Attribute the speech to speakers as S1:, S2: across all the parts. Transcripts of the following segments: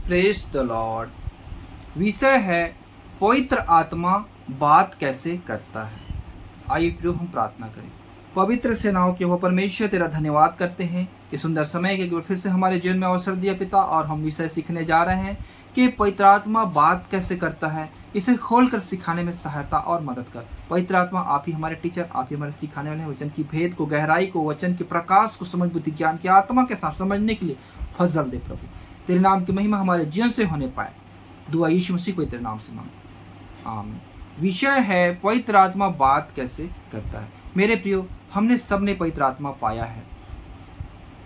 S1: Praise the Lord. विषय है पवित्र आत्मा बात कैसे करता है। आइए प्रियो हम प्रार्थना करें। पवित्र सेनाओं के वो परमेश्वर तेरा धन्यवाद करते हैं कि सुंदर समय के एक बार फिर से हमारे जीवन में अवसर दिया पिता, और हम विषय सीखने जा रहे हैं कि पवित्र आत्मा बात कैसे करता है। इसे खोलकर सिखाने में सहायता और मदद कर। पवित्र आत्मा आप ही हमारे टीचर, आप ही हमारे सिखाने वाले हैं। वचन की भेद को, गहराई को, वचन के प्रकाश को, समझ बुद्धि ज्ञान की आत्मा के साथ समझने के लिए फजल दे प्रभु। तेरे नाम की महिमा हमारे जीवन से होने पाए। दुआ यीशु मसीह को तेरे नाम से मांगते, आमीन। विषय है पवित्र आत्मा बात कैसे करता है। मेरे प्रियो, हमने सबने पवित्र आत्मा पाया है,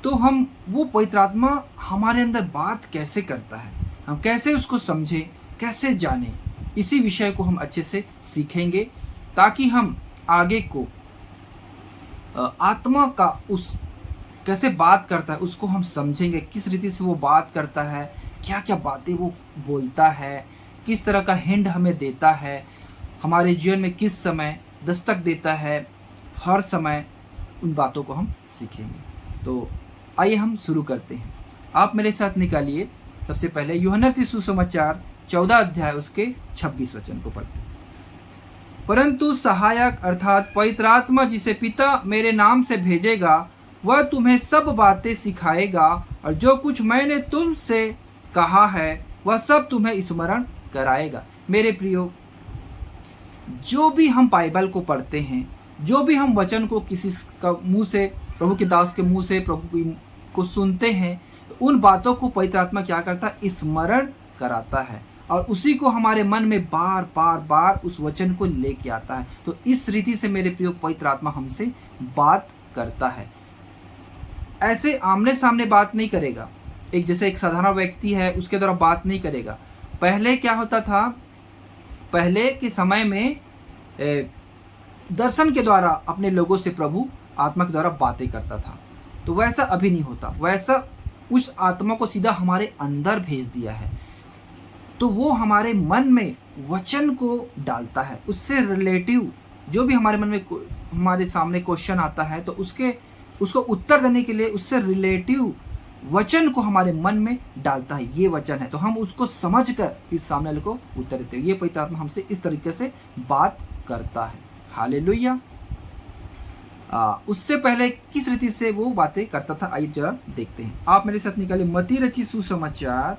S1: तो हम वो पवित्र आत्मा हमारे अंदर बात कैसे करता है, हम कैसे उसको समझें, कैसे जानें, इसी विषय को हम अच्छे से सीखेंगे, ताकि हम आगे को आत्मा का उस कैसे बात करता है उसको हम समझेंगे। किस रीति से वो बात करता है, क्या क्या बातें वो बोलता है, किस तरह का हिंट हमें देता है, हमारे जीवन में किस समय दस्तक देता है, हर समय उन बातों को हम सीखेंगे। तो आइए हम शुरू करते हैं। आप मेरे साथ निकालिए सबसे पहले यूहन्ना रचित सुसमाचार 14 अध्याय उसके 26 वचन को पढ़ते हैं। परंतु सहायक अर्थात पवित्र आत्मा जिसे पिता मेरे नाम से भेजेगा, वह तुम्हें सब बातें सिखाएगा, और जो कुछ मैंने तुमसे कहा है वह सब तुम्हें स्मरण कराएगा। मेरे प्रियो, जो भी हम बाइबल को पढ़ते हैं, जो भी हम वचन को किसी का मुंह से, प्रभु के दास के मुंह से प्रभु को सुनते हैं, उन बातों को पवित्र आत्मा क्या करता है, स्मरण कराता है, और उसी को हमारे मन में बार बार बार उस वचन को लेके आता है। तो इस रीति से मेरे प्रियो पवित्र आत्मा हमसे बात करता है। ऐसे आमने सामने बात नहीं करेगा, जैसे एक साधारण व्यक्ति है उसके द्वारा बात नहीं करेगा। पहले क्या होता था, पहले के समय में दर्शन के द्वारा अपने लोगों से प्रभु आत्मा के द्वारा बातें करता था। तो वैसा अभी नहीं होता, वैसा उस आत्मा को सीधा हमारे अंदर भेज दिया है। तो वो हमारे मन में वचन को डालता है, उससे रिलेटिव जो भी हमारे मन में हमारे सामने क्वेश्चन आता है, तो उसको उत्तर देने के लिए उससे रिलेटिव वचन को हमारे मन में डालता है। ये वचन है, तो हम उसको समझकर इस सामने वाले को उत्तर देते हैं। ये पवित्र आत्मा हमसे इस तरीके से बात करता है। हालेलुया। उससे पहले किस रीति से वो बातें करता था, आइए जरा देखते हैं। आप मेरे साथ निकाले मत्ती रचित सुसमाचार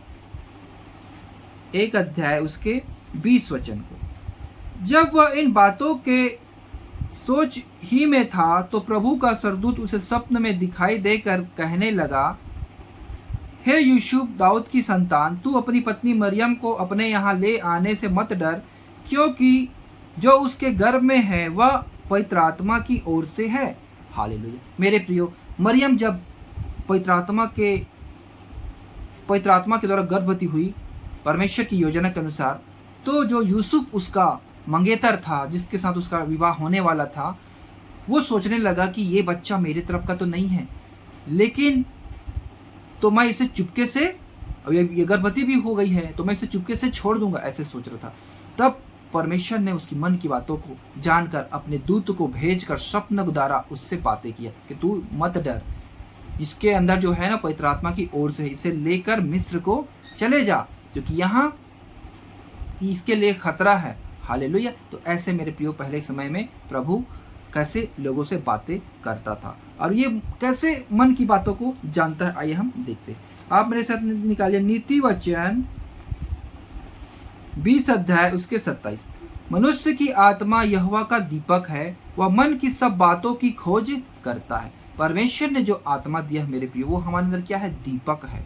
S1: 1 अध्याय उसके 20 वचन को। जब वह इन बातों के सोच ही में था, तो प्रभु का स्वर्गदूत उसे स्वप्न में दिखाई देकर कहने लगा, हे यूसुफ, दाऊद की संतान, तू अपनी पत्नी मरियम को अपने यहाँ ले आने से मत डर, क्योंकि जो उसके गर्भ में है वह पवित्र आत्मा की ओर से है। हालेलुया। मेरे प्रियो, मरियम जब पवित्र आत्मा के द्वारा गर्भवती हुई परमेश्वर की योजना के अनुसार, तो जो यूसुफ उसका मंगेतर था, जिसके साथ उसका विवाह होने वाला था, वो सोचने लगा कि ये बच्चा मेरी तरफ का तो नहीं है, लेकिन तो मैं इसे चुपके से, अब ये गर्भवती भी हो गई है, तो मैं इसे चुपके से छोड़ दूंगा, ऐसे सोच रहा था। तब परमेश्वर ने उसकी मन की बातों को जानकर अपने दूत को भेजकर स्वप्न द्वारा उससे बातें किया कि तू मत डर, इसके अंदर जो है ना पवित्र आत्मा की ओर से, इसे लेकर मिस्र को चले जा, क्योंकि यहाँ इसके लिए खतरा है। हालेलुया। तो ऐसे मेरे प्रियो पहले समय में प्रभु कैसे लोगों से बातें करता था, और ये कैसे मन की बातों को जानता है, आइए हम देखते हैं। आप मेरे साथ निकालिए नीति वचन 20 अध्याय उसके 27। मनुष्य की आत्मा यहोवा का दीपक है, वह मन की सब बातों की खोज करता है। परमेश्वर ने जो आत्मा दिया मेरे प्रियो, वो हमारे अंदर क्या है, दीपक है।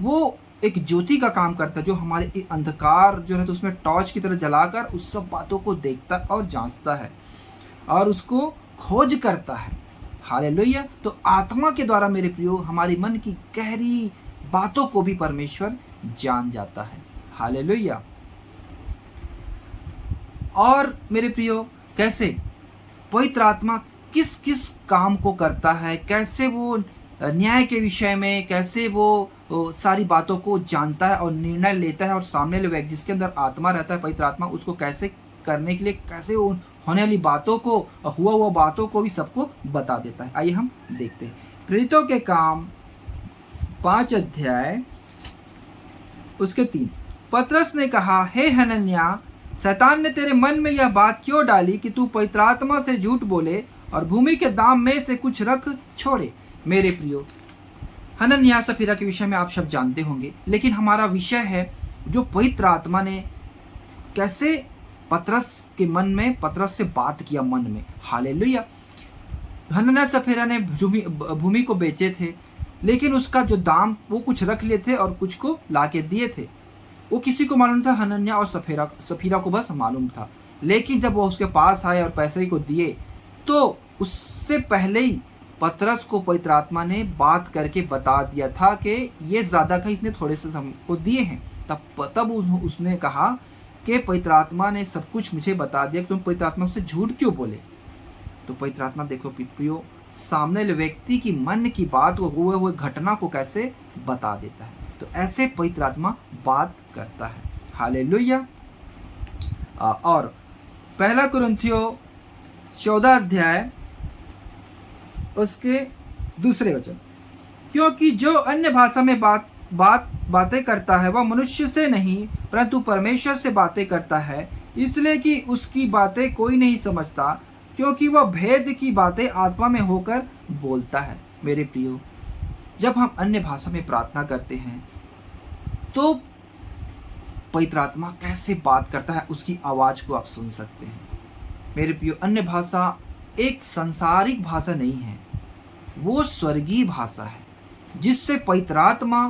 S1: वो एक ज्योति का काम करता है, जो हमारे अंधकार जो है तो उसमें टॉर्च की तरह जलाकर उस सब बातों को देखता और जांचता है और उसको खोज करता है। हालेलुया। तो आत्मा के द्वारा मेरे प्रियो हमारी मन की गहरी बातों को भी परमेश्वर जान जाता है। हालेलुया। और मेरे प्रियो, कैसे पवित्र आत्मा किस किस काम को करता है, कैसे वो न्याय के विषय में, कैसे वो सारी बातों को जानता है और निर्णय लेता है, और सामने वाले व्यक्ति जिसके अंदर आत्मा रहता है, पवित्र आत्मा, उसको कैसे करने के लिए, कैसे होने वाली बातों को, हुआ बातों को भी सबको बता देता है। आइए हम देखते हैं। प्रेरितों के काम 5 अध्याय उसके 3। पतरस ने कहा, हे हनन्याह, शैतान ने तेरे मन में यह बात क्यों डाली कि तू पवित्र आत्मा से झूठ बोले और भूमि के दाम में से कुछ रख छोड़े। मेरे प्रियो, हनन्याह सफीरा के विषय में आप सब जानते होंगे, लेकिन हमारा विषय है जो पवित्र आत्मा ने कैसे पतरस के मन में, पतरस से बात किया मन में। हालेलुया। हनन्याह सफीरा ने भूमि को बेचे थे, लेकिन उसका जो दाम वो कुछ रख लिए थे और कुछ को लाके दिए थे। वो किसी को मालूम था, हनन्याह और सफीरा को बस मालूम था। लेकिन जब वो उसके पास आए और पैसे को दिए, तो उससे पहले ही पतरस को पवित्र आत्मा ने बात करके बता दिया था कि ये ज़्यादा का इसने थोड़े से को दिए हैं। तब उसने कहा कि पवित्र आत्मा ने सब कुछ मुझे बता दिया कि तुम पवित्र आत्मा से झूठ क्यों बोले। तो पवित्र आत्मा, देखो प्रियो, सामने वाले व्यक्ति की मन की बात को, हुए घटना को कैसे बता देता है। तो ऐसे पवित्र आत्मा बात करता है। हालेलुया। और 1 कुरिन्थियों 14 अध्याय उसके 2 वचन, क्योंकि जो अन्य भाषा में बातें करता है वह मनुष्य से नहीं परंतु परमेश्वर से बातें करता है, इसलिए कि उसकी बातें कोई नहीं समझता, क्योंकि वह भेद की बातें आत्मा में होकर बोलता है। मेरे प्रियो, जब हम अन्य भाषा में प्रार्थना करते हैं तो पवित्र आत्मा कैसे बात करता है, उसकी आवाज को आप सुन सकते हैं। मेरे प्रियो, अन्य भाषा एक सांसारिक भाषा नहीं है, वो स्वर्गीय भाषा है जिससे पवित्र आत्मा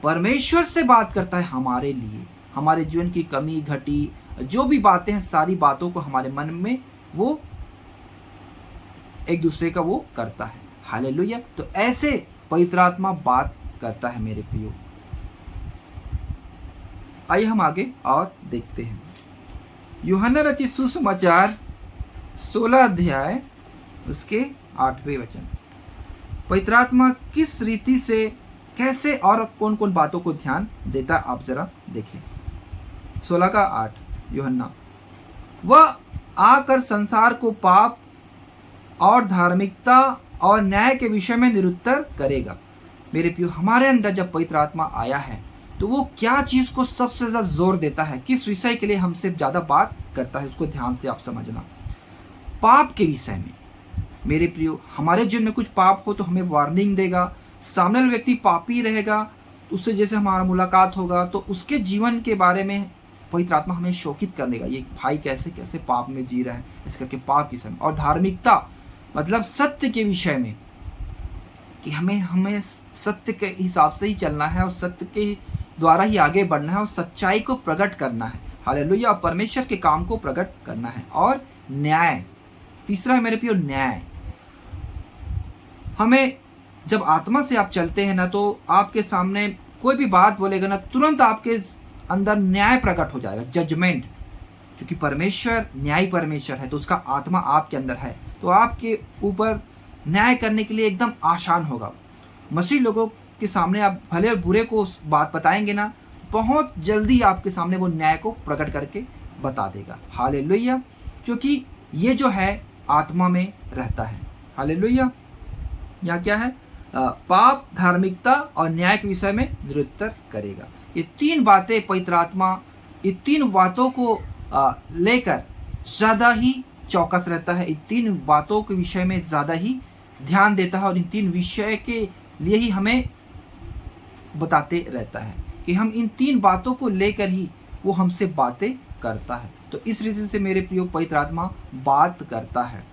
S1: परमेश्वर से बात करता है हमारे लिए। हमारे जीवन की कमी घटी जो भी बातें हैं, सारी बातों को हमारे मन में वो एक दूसरे का वो करता है। हालेलुया। तो ऐसे पवित्र आत्मा बात करता है मेरे प्रियो। आइए हम आगे और देखते हैं। यूहन्ना रचित सुसमाचार 16 अध्याय उसके 8वें वचन। पवित्र आत्मा किस रीति से, कैसे और कौन कौन बातों को ध्यान देता है, आप जरा देखें। 16 का 8 यूहन्ना, वह आकर संसार को पाप और धार्मिकता और न्याय के विषय में निरुत्तर करेगा। मेरे प्रियो, हमारे अंदर जब पवित्र आत्मा आया है तो वो क्या चीज को सबसे ज्यादा जोर देता है, किस विषय के लिए हमसे ज्यादा बात करता है, उसको ध्यान से आप समझना। पाप के विषय में। मेरे प्रियो, हमारे जीवन में कुछ पाप हो तो हमें वार्निंग देगा। सामने वाला व्यक्ति पापी रहेगा, उससे जैसे हमारा मुलाकात होगा तो उसके जीवन के बारे में पवित्र आत्मा हमें शोकित कर देगा, ये भाई कैसे कैसे पाप में जी रहा है, इस करके पाप के विषय में। और धार्मिकता मतलब सत्य के विषय में, कि हमें सत्य के हिसाब से ही चलना है और सत्य के द्वारा ही आगे बढ़ना है और सच्चाई को प्रकट करना है। हालेलुया। और परमेश्वर के काम को प्रकट करना है। और न्याय, तीसरा है मेरे प्रियो न्याय। हमें जब आत्मा से आप चलते हैं ना, तो आपके सामने कोई भी बात बोलेगा ना, तुरंत आपके अंदर न्याय प्रकट हो जाएगा, जजमेंट। क्योंकि परमेश्वर न्यायी परमेश्वर है, तो उसका आत्मा आपके अंदर है, तो आपके ऊपर न्याय करने के लिए एकदम आसान होगा। मसीह लोगों के सामने आप भले और बुरे को बात बताएंगे ना, बहुत जल्दी आपके सामने वो न्याय को प्रकट करके बता देगा। हालेलुया। क्योंकि ये जो है आत्मा में रहता है। हालेलुया। यहाँ क्या है, पाप, धार्मिकता और न्याय के विषय में निरुत्तर करेगा। ये 3 बातें पवित्र आत्मा, ये 3 बातों को लेकर ज़्यादा ही चौकस रहता है, इन 3 बातों के विषय में ज़्यादा ही ध्यान देता है और इन 3 विषय के लिए ही हमें बताते रहता है कि हम इन 3 बातों को लेकर ही वो हमसे बातें करता है। तो इस रीति से मेरे प्रिय पवित्र आत्मा बात करता है।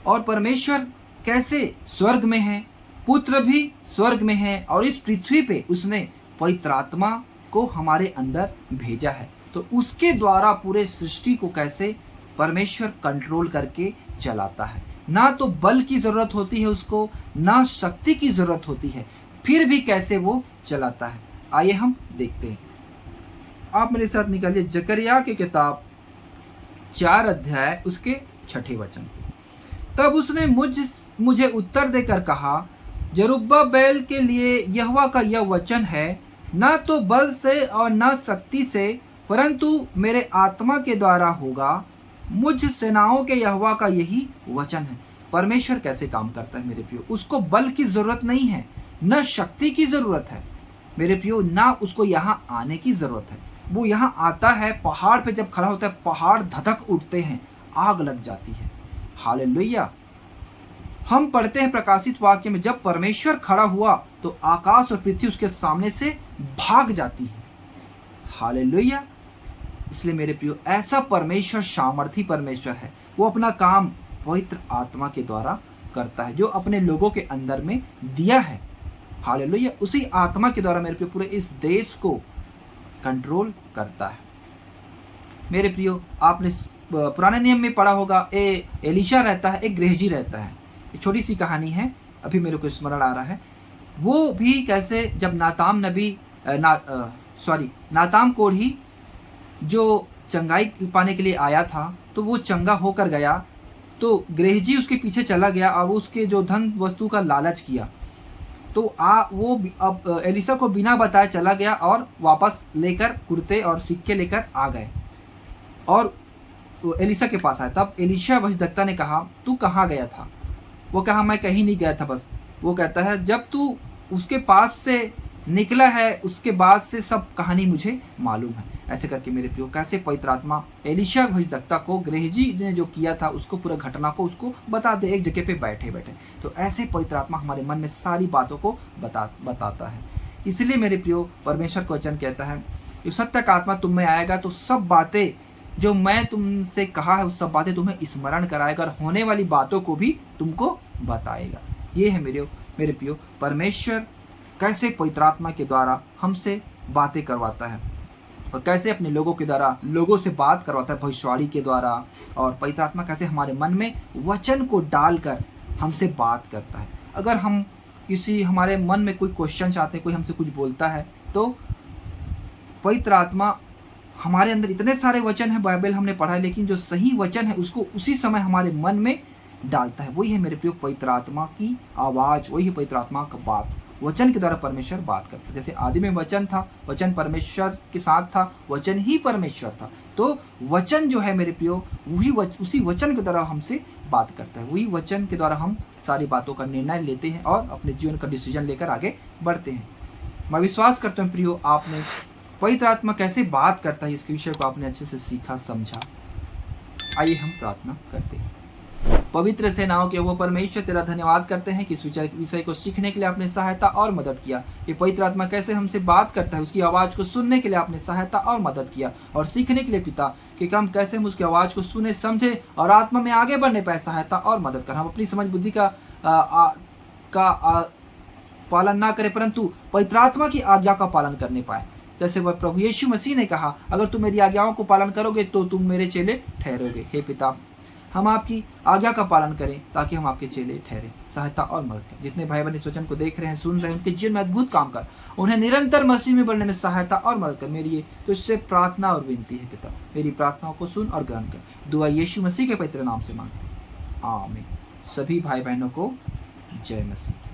S1: और परमेश्वर कैसे स्वर्ग में है, पुत्र भी स्वर्ग में है और इस पृथ्वी पे उसने पवित्र आत्मा को हमारे अंदर भेजा है। तो उसके द्वारा पूरे सृष्टि को कैसे परमेश्वर कंट्रोल करके चलाता है। ना तो बल की जरूरत होती है उसको, ना शक्ति की जरूरत होती है, फिर भी कैसे वो चलाता है। आइए हम देखते हैं। आप मेरे साथ निकालिए जकरिया की किताब 4 अध्याय उसके 6 वचन। तब उसने मुझे उत्तर देकर कहा, जरुब्बाबेल के लिए यहोवा का यह वचन है, ना तो बल से और ना शक्ति से परंतु मेरे आत्मा के द्वारा होगा। मुझ सेनाओं के यहोवा का यही वचन है। परमेश्वर कैसे काम करता है मेरे प्रियो, उसको बल की जरूरत नहीं है, न शक्ति की जरूरत है। मेरे प्रियो, ना उसको यहाँ आने की ज़रूरत है। वो यहाँ आता है, पहाड़ पे जब खड़ा होता है, पहाड़ धधक उठते हैं, आग लग जाती है। हालेलुया। हम पढ़ते हैं प्रकाशित वाक्य में, जब परमेश्वर खड़ा हुआ तो आकाश और पृथ्वी उसके सामने से भाग जाती है। हालेलुया। इसलिए मेरे प्रियो, ऐसा परमेश्वर सामर्थी परमेश्वर है। वो अपना काम पवित्र आत्मा के द्वारा करता है, जो अपने लोगों के अंदर में दिया है। हालेलुया। उसी आत्मा के द्वारा मेरे प्रियो पूरे इस देश को कंट्रोल करता है। मेरे प्रियो, आपने पुराने नियम में पढ़ा होगा, एलीशा रहता है, एक गेहजी रहता है। ये छोटी सी कहानी है, अभी मेरे को स्मरण आ रहा है। वो भी कैसे, जब नाताम कोढ़ी जो चंगाई पाने के लिए आया था, तो वो चंगा होकर गया, तो गेहजी उसके पीछे चला गया और उसके जो धन वस्तु का लालच किया। तो वो अब एलीशा को बिना बताए चला गया और वापस लेकर कुर्ते और सिक्के लेकर आ गए और एलीशा के पास आया। तब एलीशा भविष्यद्वक्ता ने कहा, तू कहाँ गया था? वो कहा, मैं कहीं नहीं गया था बस। वो कहता है, जब तू उसके पास से निकला है, उसके बाद से सब कहानी मुझे मालूम है। ऐसे करके मेरे प्रियो, कैसे पवित्र आत्मा एलीशा भविष्यद्वक्ता को, गेहजी ने जो किया था उसको, पूरा घटना को उसको बता दे, एक जगह पे बैठे बैठे। तो ऐसे पवित्र आत्मा हमारे मन में सारी बातों को बताता है। इसलिए मेरे प्रियो, परमेश्वर का वचन कहता है, जो सत्य का आत्मा तुम में आएगा तो सब बातें जो मैं तुमसे कहा है, उस सब बातें तुम्हें स्मरण कराएगा और होने वाली बातों को भी तुमको बताएगा। ये है मेरे प्रियो, परमेश्वर कैसे पवित्र आत्मा के द्वारा हमसे बातें करवाता है और कैसे अपने लोगों के द्वारा लोगों से बात करवाता है, भविष्यवाणी के द्वारा। और पवित्र आत्मा कैसे हमारे मन में वचन को डालकर हमसे बात करता है। अगर हम हमारे मन में कोई क्वेश्चन चाहते हैं, कोई हमसे कुछ बोलता है, तो पवित्र आत्मा, हमारे अंदर इतने सारे वचन हैं, बाइबल हमने पढ़ा है, लेकिन जो सही वचन है उसको उसी समय हमारे मन में डालता है। वही है मेरे प्रिय पवित्र आत्मा की आवाज़, वही है पवित्र आत्मा का बात। वचन के द्वारा परमेश्वर बात करता है। जैसे आदि में वचन था, वचन परमेश्वर के साथ था, वचन ही परमेश्वर था। तो वचन जो है मेरे प्रियो, उसी वचन के द्वारा हमसे बात करता है। वही वचन के द्वारा हम सारी बातों का निर्णय लेते हैं और अपने जीवन का डिसीजन लेकर आगे बढ़ते हैं। मैं विश्वास करता हूँ प्रियो, आपने पवित्र आत्मा कैसे बात करता है इसके विषय को आपने अच्छे से सीखा, समझा। आइए हम प्रार्थना करते हैं। पवित्र सेनाओं के वो परमेश्वर, तेरा धन्यवाद करते हैं कि इस विषय को सीखने के लिए आपने सहायता और मदद किया। कि पवित्र आत्मा कैसे हमसे बात करता है, उसकी आवाज़ को सुनने के लिए आपने सहायता और मदद किया, और सीखने के लिए पिता कि हम कैसे हम उसकी आवाज़ को सुने, समझे और आत्मा में आगे बढ़ने पाए, सहायता और मदद कर। हम अपनी समझ बुद्धि का पालन ना करें, परंतु पवित्र आत्मा की आज्ञा का पालन करने पाए। जैसे वह प्रभु यीशु मसीह ने कहा, अगर तुम मेरी आज्ञाओं को पालन करोगे तो तुम मेरे चेले ठहरोगे। हे पिता, हम आपकी आज्ञा का पालन करें ताकि हम आपके चेले ठहरे। सहायता और मदद करें। जितने भाई बहन इस वचन को देख रहे हैं, सुन रहे हैं, उनके जीवन में अद्भुत काम कर, उन्हें निरंतर मसीह में बढ़ने में सहायता और मदद कर। मेरी ये तुझसे प्रार्थना और विनती है पिता, मेरी प्रार्थनाओं को सुन और ग्रहण कर। दुआ यीशु मसीह के पवित्र नाम से मांगते हैं, आमीन। सभी भाई बहनों को जय मसीह।